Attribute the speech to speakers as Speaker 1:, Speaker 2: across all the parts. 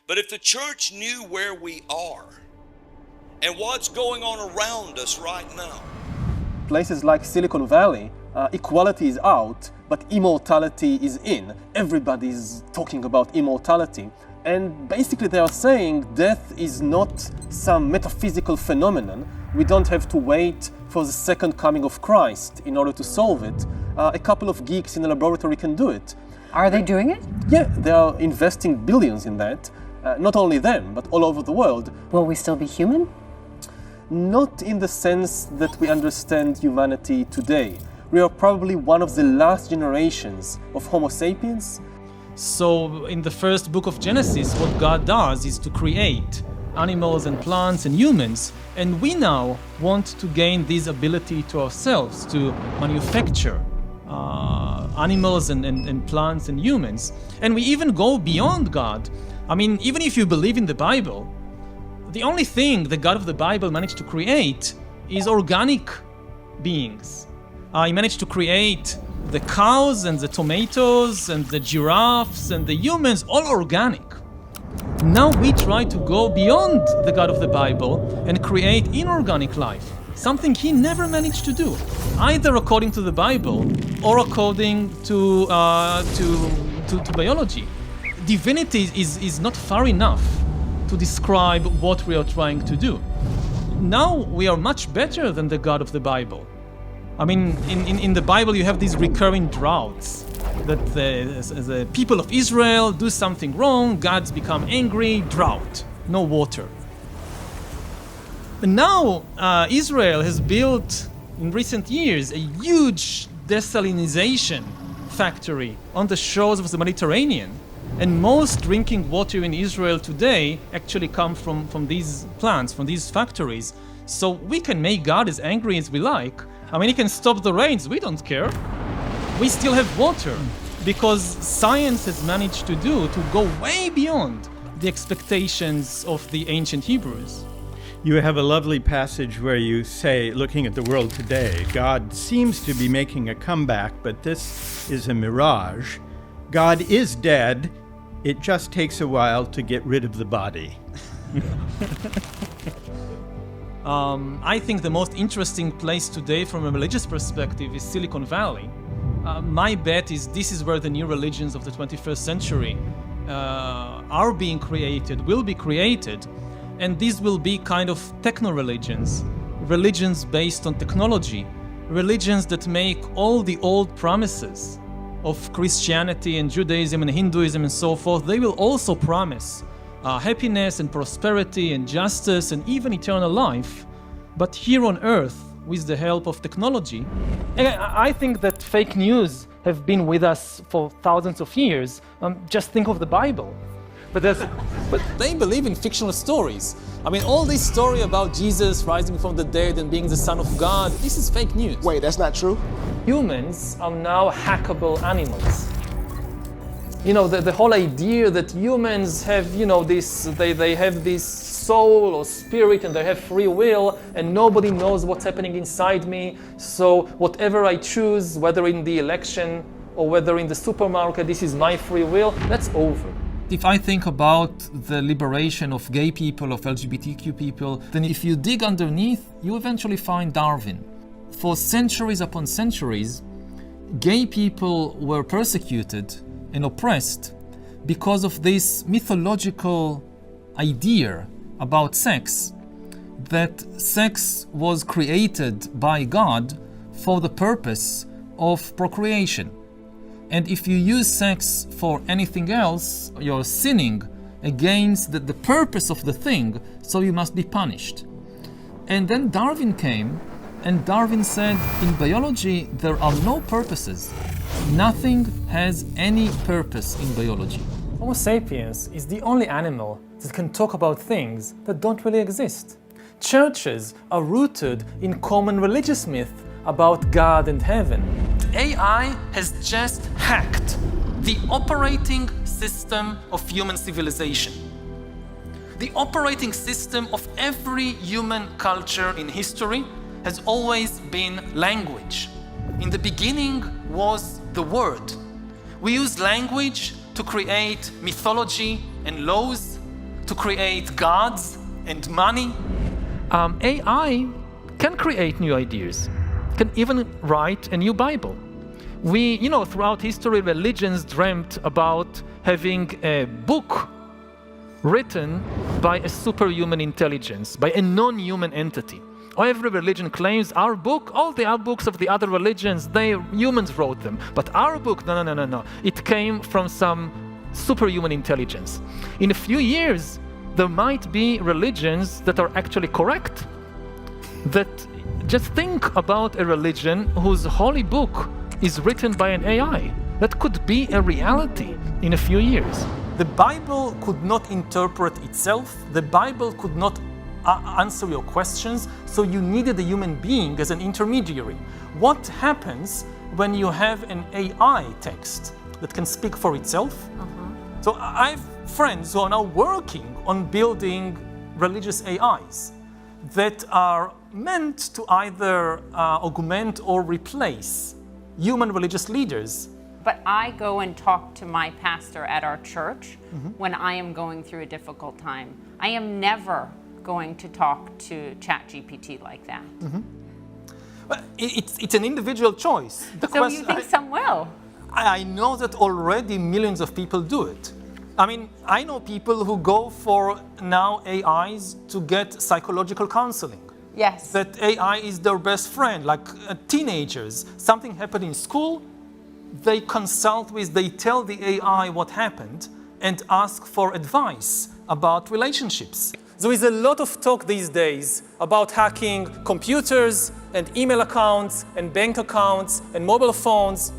Speaker 1: But if the church knew where we are and what's going on around us right now.
Speaker 2: Places like Silicon Valley, equality is out, but immortality is in. Everybody's talking about immortality. And basically they are saying death is not some metaphysical phenomenon. We don't have to wait for the second coming of Christ in order to solve it. A couple of geeks in a laboratory can do it.
Speaker 3: Are they doing it?
Speaker 2: Yeah, they are investing billions in that. Not only them, but all over the world.
Speaker 3: Will we still be human?
Speaker 2: Not in the sense that we understand humanity today. We are probably one of the last generations of Homo sapiens.
Speaker 4: So in the first book of Genesis, what God does is to create animals and plants and humans, and we now want to gain this ability to ourselves to manufacture animals and plants and humans. And we even go beyond God. I mean, even if you believe in the Bible, the only thing the God of the Bible managed to create is organic beings. He managed to create the cows and the tomatoes and the giraffes and the humans, all organic. Now we try to go beyond the God of the Bible and create inorganic life, something he never managed to do, either according to the Bible or according to biology. Divinity is not far enough to describe what we are trying to do. Now we are much better than the God of the Bible. I mean, in the Bible you have these recurring droughts, that the people of Israel do something wrong, God's become angry, drought, no water. And now Israel has built, in recent years, a huge desalinization factory on the shores of the Mediterranean. And most drinking water in Israel today actually come from these plants, from these factories. So we can make God as angry as we like. I mean, he can stop the rains, we don't care. We still have water, because science has managed to go way beyond the expectations of the ancient Hebrews.
Speaker 5: You have a lovely passage where you say, looking at the world today, God seems to be making a comeback, but this is a mirage. God is dead, it just takes a while to get rid of the body.
Speaker 4: I think the most interesting place today from a religious perspective is Silicon Valley. My bet is this is where the new religions of the 21st century are being created, will be created, and these will be kind of techno-religions, religions based on technology, religions that make all the old promises of Christianity and Judaism and Hinduism and so forth. They will also promise happiness and prosperity and justice and even eternal life, but here on earth with the help of technology. And I think that fake news have been with us for thousands of years. Just think of the Bible. But they believe in fictional stories. I mean, all this story about Jesus rising from the dead and being the Son of God, this is fake news.
Speaker 6: Wait, that's not true?
Speaker 4: Humans are now hackable animals. You know, the whole idea that humans have, you know, they have this soul or spirit and they have free will and nobody knows what's happening inside me. So whatever I choose, whether in the election or whether in the supermarket, this is my free will, that's over. If I think about the liberation of gay people, of LGBTQ people, then if you dig underneath, you eventually find Darwin. For centuries upon centuries, gay people were persecuted and oppressed because of this mythological idea about sex, that sex was created by God for the purpose of procreation. And if you use sex for anything else, you're sinning against the purpose of the thing, so you must be punished. And then Darwin came, and Darwin said, in biology, there are no purposes. Nothing has any purpose in biology. Homo sapiens is the only animal that can talk about things that don't really exist. Churches are rooted in common religious myth about God and heaven. AI has just hacked the operating system of human civilization. The operating system of every human culture in history has always been language. In the beginning was the word. We use language to create mythology and laws, to create gods and money. AI can create new ideas, can even write a new Bible. Throughout history, religions dreamt about having a book written by a superhuman intelligence, by a non-human entity. Every religion claims our book, all the other books of the other religions, humans wrote them. But our book, no. It came from some superhuman intelligence. In a few years, there might be religions that are actually correct. That just think about a religion whose holy book is written by an AI. That could be a reality in a few years. The Bible could not interpret itself. The Bible could not answer your questions, so you needed a human being as an intermediary. What happens when you have an AI text that can speak for itself? So I have friends who are now working on building religious AIs that are meant to either augment or replace human religious leaders.
Speaker 6: But I go and talk to my pastor at our church when I am going through a difficult time. I am never going to talk to ChatGPT like that.
Speaker 4: But it's an individual choice.
Speaker 6: So you think some will?
Speaker 4: I know that already millions of people do it. I mean, I know people who go for now AIs to get psychological counseling.
Speaker 6: Yes.
Speaker 4: That AI is their best friend, like teenagers. Something happened in school, they tell the AI what happened and ask for advice about relationships. There is a lot of talk these days about hacking computers and email accounts and bank accounts and mobile phones.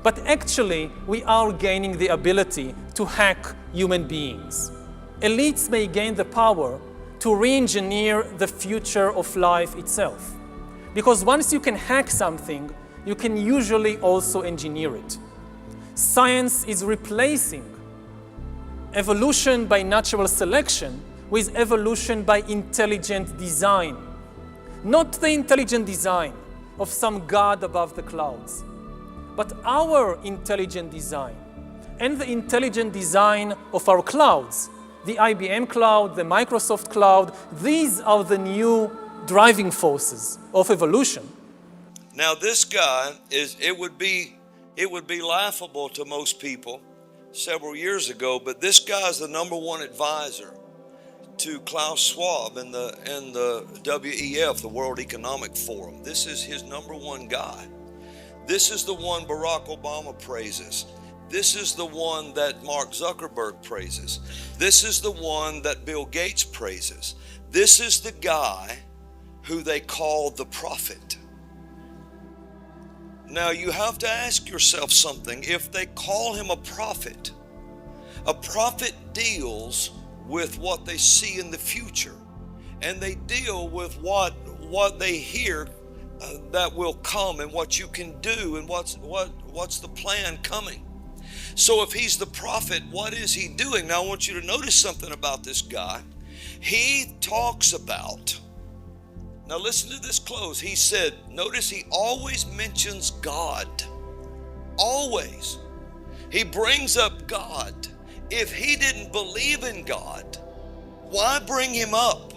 Speaker 4: But actually, we are gaining the ability to hack human beings. Elites may gain the power to re-engineer the future of life itself. Because once you can hack something, you can usually also engineer it. Science is replacing evolution by natural selection with evolution by intelligent design. Not the intelligent design of some god above the clouds, but our intelligent design and the intelligent design of our clouds. The IBM cloud, the Microsoft cloud, these are the new driving forces of evolution.
Speaker 1: Now this guy it would be laughable to most people several years ago, but this guy is the #1 advisor to Klaus Schwab in the WEF, the World Economic Forum. This is his #1 guy. This is the one Barack Obama praises. This is the one that Mark Zuckerberg praises. This is the one that Bill Gates praises. This is the guy who they call the prophet. Now you have to ask yourself something. If they call him a prophet deals with what they see in the future, and they deal with what they hear that will come and what you can do and what's the plan coming. So if he's the prophet, what is he doing? Now I want you to notice something about this guy. He talks about, now listen to this close. He said, notice he always mentions God. Always. He brings up God. If he didn't believe in God, why bring him up?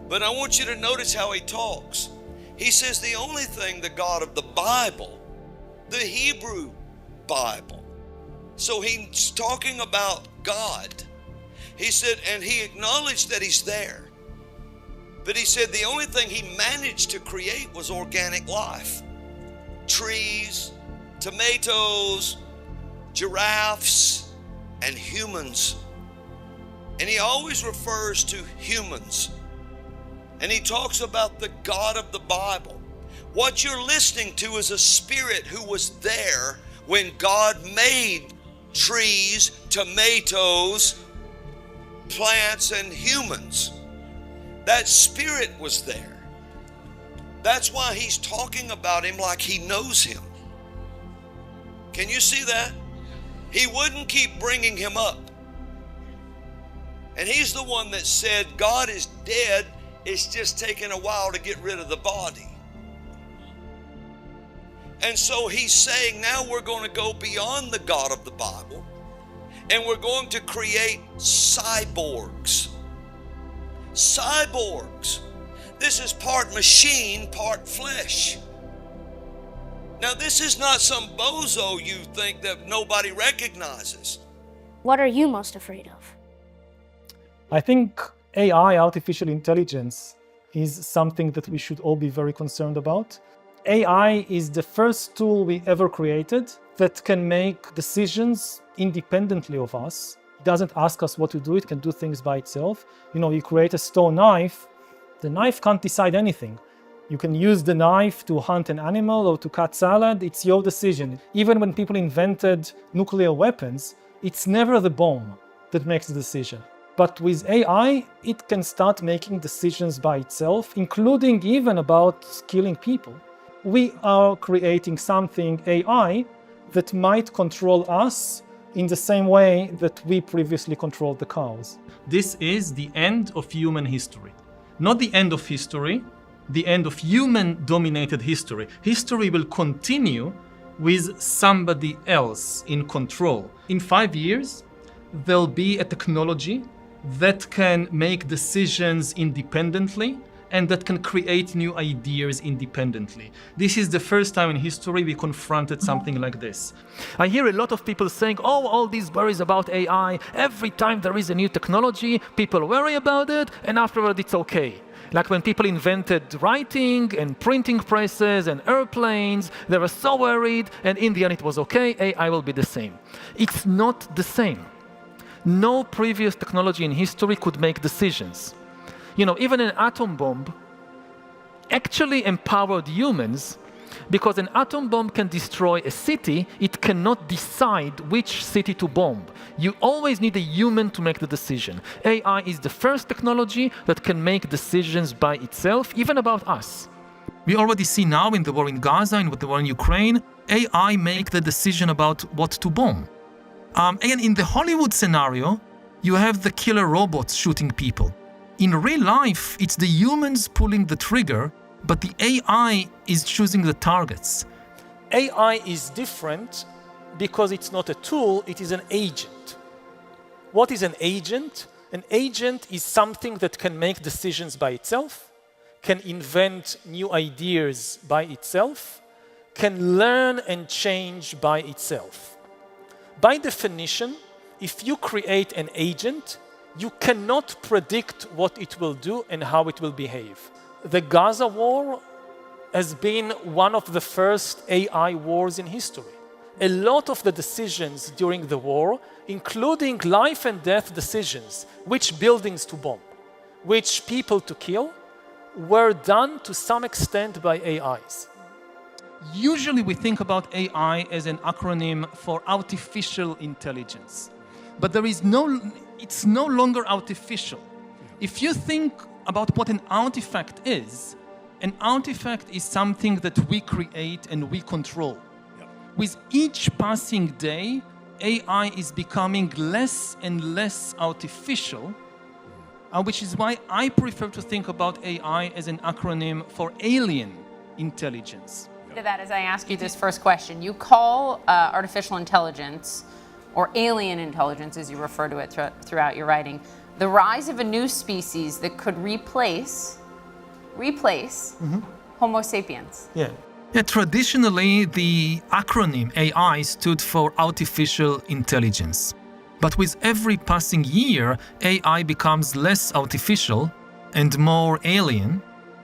Speaker 1: But I want you to notice how he talks. He says the only thing, the God of the Bible, the Hebrew Bible. So he's talking about God. He said, and he acknowledged that he's there. But he said the only thing he managed to create was organic life. Trees, tomatoes, giraffes, and humans. And he always refers to humans. And he talks about the God of the Bible. What you're listening to is a spirit who was there when God made trees, tomatoes, plants, and humans. That spirit was there. That's why he's talking about him like he knows him. Can you see that? He wouldn't keep bringing him up. And he's the one that said, God is dead, it's just taking a while to get rid of the body. And so he's saying, now we're going to go beyond the God of the Bible, and we're going to create cyborgs. cyborgs. This is part machine, part flesh. Now, this is not some bozo you think that nobody recognizes.
Speaker 7: What are you most afraid of?
Speaker 8: I think AI, artificial intelligence, is something that we should all be very concerned about. AI is the first tool we ever created that can make decisions independently of us. It doesn't ask us what to do, it can do things by itself. You know, you create a stone knife, the knife can't decide anything. You can use the knife to hunt an animal or to cut salad, it's your decision. Even when people invented nuclear weapons, it's never the bomb that makes the decision. But with AI, it can start making decisions by itself, including even about killing people. We are creating something, AI, that might control us in the same way that we previously controlled the cows.
Speaker 4: This is the end of human history. Not the end of history, the end of human-dominated history. History will continue with somebody else in control. In 5 years, there'll be a technology that can make decisions independently and that can create new ideas independently. This is the first time in history we confronted something like this. I hear a lot of people saying, oh, all these worries about AI, every time there is a new technology, people worry about it, and afterward it's okay. Like when people invented writing and printing presses and airplanes, they were so worried, and in the end it was okay, AI will be the same. It's not the same. No previous technology in history could make decisions. You know, even an atom bomb actually empowered humans, because an atom bomb can destroy a city, it cannot decide which city to bomb. You always need a human to make the decision. AI is the first technology that can make decisions by itself, even about us. We already see now in the war in Gaza and with the war in Ukraine, AI make the decision about what to bomb. And in the Hollywood scenario, you have the killer robots shooting people. In real life, it's the humans pulling the trigger, but the AI is choosing the targets.
Speaker 8: AI is different because it's not a tool, it is an agent. What is an agent? An agent is something that can make decisions by itself, can invent new ideas by itself, can learn and change by itself. By definition, if you create an agent, you cannot predict what it will do and how it will behave. The Gaza war has been one of the first AI wars in history. A lot of the decisions during the war, including life and death decisions, which buildings to bomb, which people to kill, were done to some extent by AIs.
Speaker 4: Usually we think about AI as an acronym for artificial intelligence. But it's no longer artificial. If you think about what an artifact is something that we create and we control. Yep. With each passing day, AI is becoming less and less artificial, which is why I prefer to think about AI as an acronym for alien intelligence.
Speaker 6: To that, as I ask you this first question, you call artificial intelligence, or alien intelligence as you refer to it throughout your writing, the rise of a new species that could replace Homo sapiens.
Speaker 4: Yeah, traditionally, the acronym AI stood for artificial intelligence. But with every passing year, AI becomes less artificial and more alien.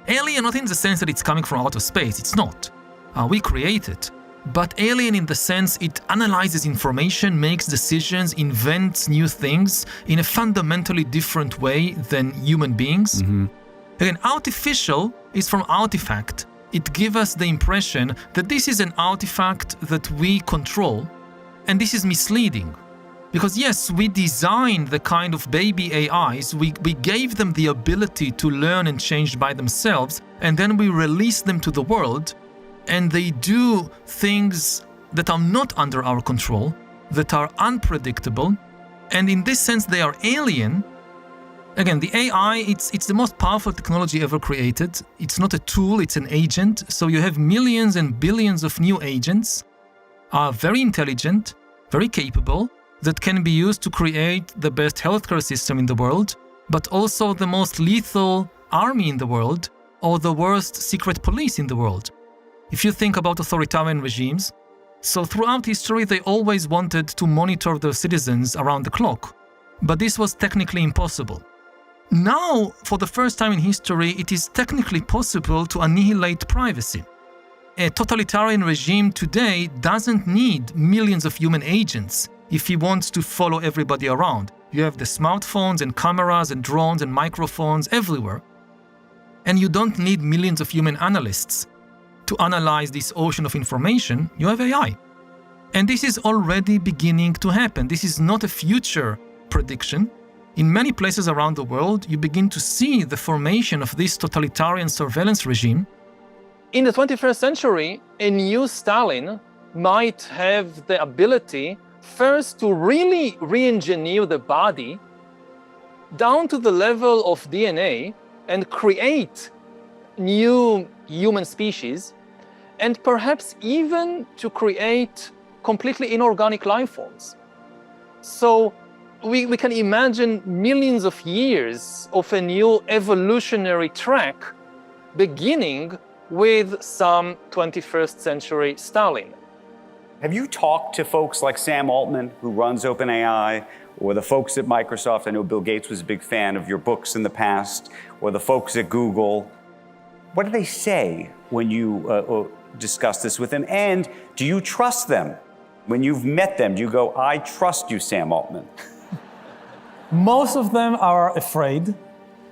Speaker 4: Alien not in the sense that it's coming from outer space, it's not. We create it. But alien in the sense it analyzes information, makes decisions, invents new things in a fundamentally different way than human beings. Mm-hmm. Again, artificial is from artifact. It gives us the impression that this is an artifact that we control, and this is misleading. Because yes, we designed the kind of baby AIs, we gave them the ability to learn and change by themselves, and then we release them to the world, and they do things that are not under our control, that are unpredictable, and in this sense they are alien. Again, the AI, it's the most powerful technology ever created. It's not a tool, it's an agent. So you have millions and billions of new agents, very intelligent, very capable, that can be used to create the best healthcare system in the world, but also the most lethal army in the world or the worst secret police in the world. If you think about authoritarian regimes, so throughout history they always wanted to monitor their citizens around the clock, but this was technically impossible. Now, for the first time in history, it is technically possible to annihilate privacy. A totalitarian regime today doesn't need millions of human agents if he wants to follow everybody around. You have the smartphones and cameras and drones and microphones everywhere. And you don't need millions of human analysts to analyze this ocean of information. You have AI. And this is already beginning to happen. This is not a future prediction. In many places around the world, you begin to see the formation of this totalitarian surveillance regime. In the 21st century, a new Stalin might have the ability first to really re-engineer the body down to the level of DNA and create new human species, and perhaps even to create completely inorganic life forms. So we can imagine millions of years of a new evolutionary track beginning with some 21st century Stalin.
Speaker 9: Have you talked to folks like Sam Altman, who runs OpenAI, or the folks at Microsoft? I know Bill Gates was a big fan of your books in the past, or the folks at Google. What do they say when you discuss this with them? And do you trust them? When you've met them, do you go, I trust you, Sam Altman?
Speaker 8: Most of them are afraid.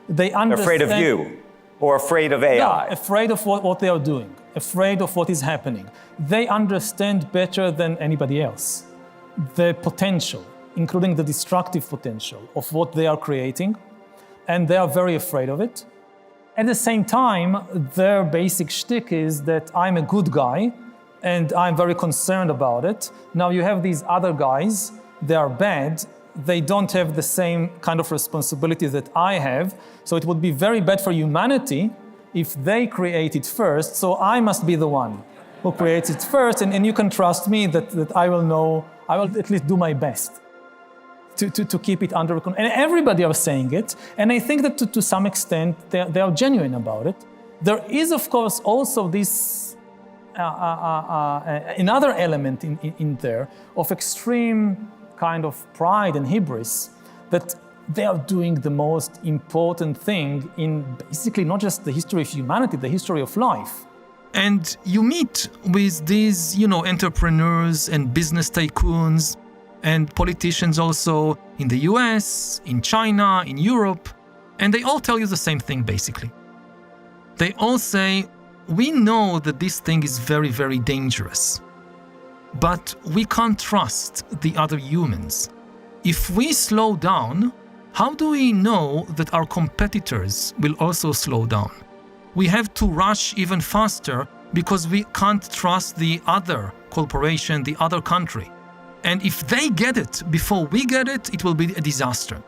Speaker 8: They understand.
Speaker 9: Afraid of you or afraid of AI?
Speaker 8: No, afraid of what they are doing, afraid of what is happening. They understand better than anybody else the potential, including the destructive potential of what they are creating, and they are very afraid of it. At the same time, their basic shtick is that I'm a good guy and I'm very concerned about it. Now you have these other guys, they are bad, they don't have the same kind of responsibility that I have, so it would be very bad for humanity if they create it first, so I must be the one who creates it first, and you can trust me that I will at least do my best to keep it under control. And everybody are saying it, and I think that to some extent they are genuine about it. There is, of course, also this another element in there of extreme kind of pride and hubris that they are doing the most important thing in basically not just the history of humanity, the history of life.
Speaker 4: And you meet with these, entrepreneurs and business tycoons and politicians also in the US, in China, in Europe, and they all tell you the same thing basically. They all say, we know that this thing is very, very dangerous, but we can't trust the other humans. If we slow down, how do we know that our competitors will also slow down? We have to rush even faster because we can't trust the other corporation, the other country. And if they get it before we get it, it will be a disaster.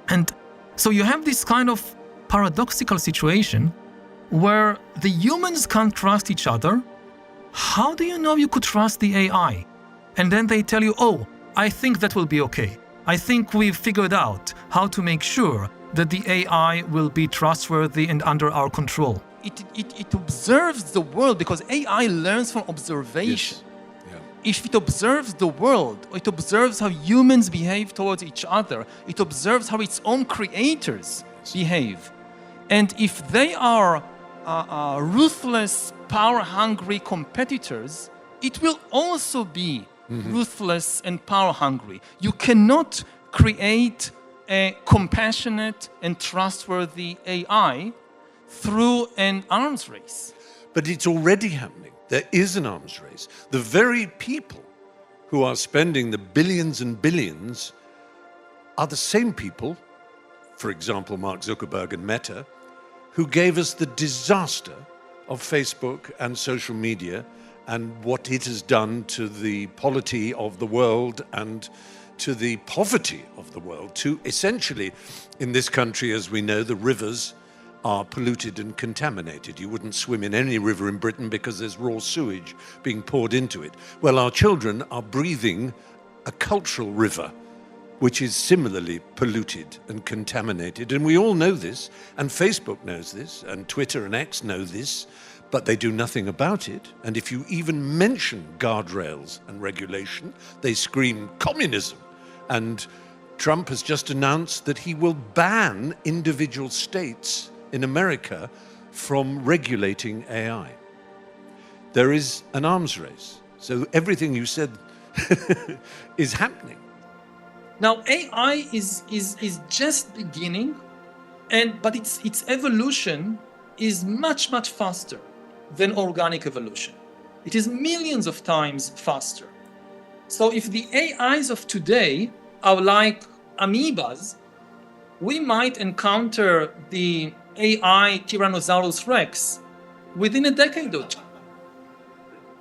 Speaker 4: And so you have this kind of paradoxical situation where the humans can't trust each other. How do you know you could trust the AI? And then they tell you, oh, I think that will be okay. I think we've figured out how to make sure that the AI will be trustworthy and under our control. It observes the world because AI learns from observation.
Speaker 1: Yes. Yeah.
Speaker 4: If it observes the world, it observes how humans behave towards each other, it observes how its own creators behave. And if they are ruthless, power-hungry competitors, it will also be ruthless and power-hungry. You cannot create a compassionate and trustworthy AI through an arms race.
Speaker 1: But it's already happening. There is an arms race. The very people who are spending the billions and billions are the same people, for example, Mark Zuckerberg and Meta, who gave us the disaster of Facebook and social media and what it has done to the polity of the world and to the poverty of the world, to essentially, in this country, as we know, the rivers are polluted and contaminated. You wouldn't swim in any river in Britain because there's raw sewage being poured into it. Well, our children are breathing a cultural river
Speaker 10: which is similarly polluted and contaminated. And we all know this, and Facebook knows this, and Twitter and X know this, but they do nothing about it. And if you even mention guardrails and regulation, they scream communism. And Trump has just announced that he will ban individual states in America from regulating AI. There is an arms race. So everything you said is happening.
Speaker 4: Now, AI is just beginning, but its evolution is much faster than organic evolution. It is millions of times faster. So if the AIs of today are like amoebas, we might encounter the AI Tyrannosaurus Rex within a decade or two.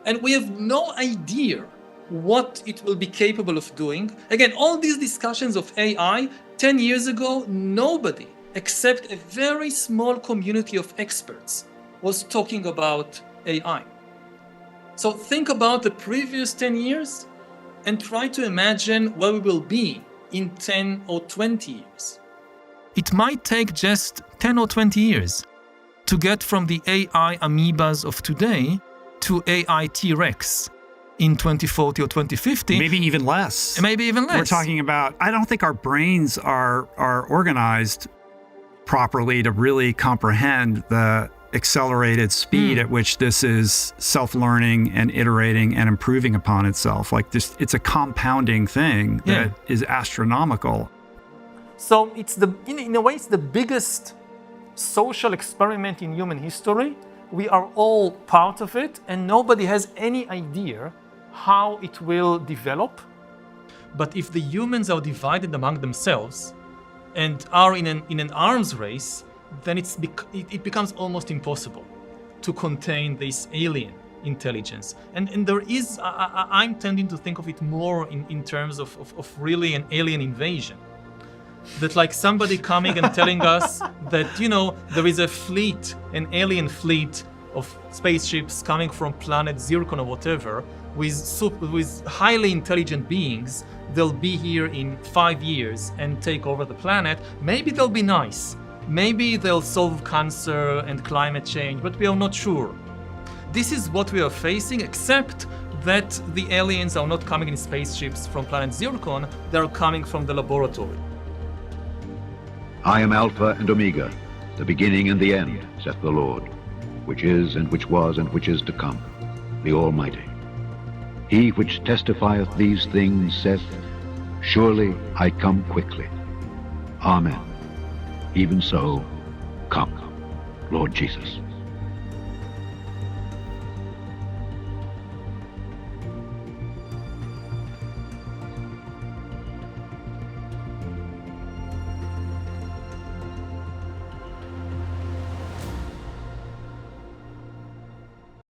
Speaker 4: And we have no idea what it will be capable of doing. Again, all these discussions of AI, 10 years ago, nobody except a very small community of experts was talking about AI. So think about the previous 10 years and try to imagine where we will be in 10 or 20 years. It might take just 10 or 20 years to get from the AI amoebas of today to AI T-Rex in 2040 or 2050.
Speaker 11: Maybe even less.
Speaker 4: Maybe even less.
Speaker 11: We're talking about, I don't think our brains are organized properly to really comprehend the accelerated speed at which this is self-learning and iterating and improving upon itself. Like this, it's a compounding thing that is astronomical.
Speaker 4: So it's in a way, it's the biggest social experiment in human history. We are all part of it, and nobody has any idea how it will develop. But if the humans are divided among themselves and are in an arms race, then it becomes almost impossible to contain this alien intelligence. And there is, I'm tending to think of it more in terms of really an alien invasion. That like somebody coming and telling us that, you know, there is a fleet, an alien fleet of spaceships coming from planet 𝗟𝗀𝘀 or whatever, with highly intelligent beings. They'll be here in 5 years and take over the planet. Maybe they'll be nice. Maybe they'll solve cancer and climate change, but we are not sure. This is what we are facing, except that the aliens are not coming in spaceships from planet 𝗟𝗀𝘀, they're coming from the laboratory.
Speaker 12: I am Alpha and Omega, the beginning and the end, saith the Lord, which is and which was and which is to come, the Almighty. He which testifieth these things saith, surely I come quickly. Amen. Even so, come, Lord Jesus.